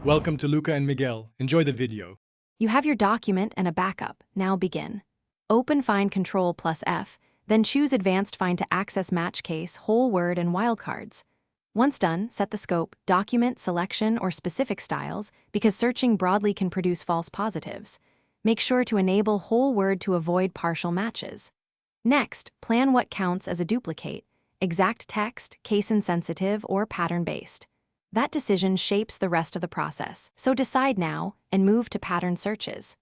Welcome to Luca and Miguel. Enjoy the video. You have your document and a backup. Now begin. Open Find Control plus F, then choose Advanced Find to access match case, whole word, and wildcards. Once done, set the scope, document, selection, or specific styles, because searching broadly can produce false positives. Make sure to enable whole word to avoid partial matches. Next, plan what counts as a duplicate: exact text, case-insensitive, or pattern-based. That decision shapes the rest of the process, so decide now and move to pattern searches.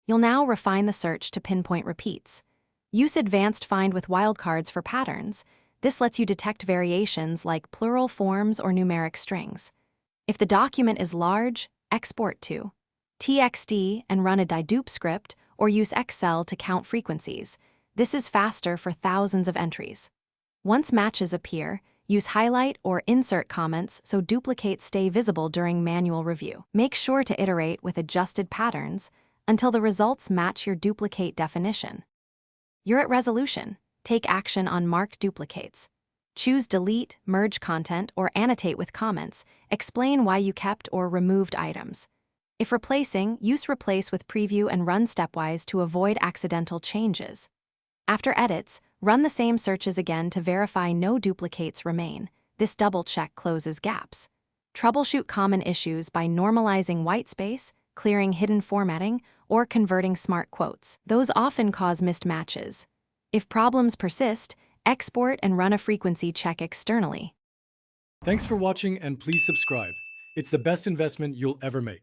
You'll now refine the search to pinpoint repeats. Use Advanced Find with wildcards for patterns. This lets you detect variations like plural forms or numeric strings. If the document is large, export to TXT and run a dedupe script, or use Excel to count frequencies. This is faster for thousands of entries. Once matches appear, use highlight or insert comments so duplicates stay visible during manual review. Make sure to iterate with adjusted patterns until the results match your duplicate definition. You're at resolution. Take action on marked duplicates. Choose Delete, Merge Content, or Annotate with comments. Explain why you kept or removed items. If replacing, use Replace with Preview and run stepwise to avoid accidental changes. After edits, run the same searches again to verify no duplicates remain. This double check closes gaps. Troubleshoot common issues by normalizing whitespace, clearing hidden formatting, or converting smart quotes. Those often cause missed matches. If problems persist, export and run a frequency check externally. Thanks for watching and please subscribe. It's the best investment you'll ever make.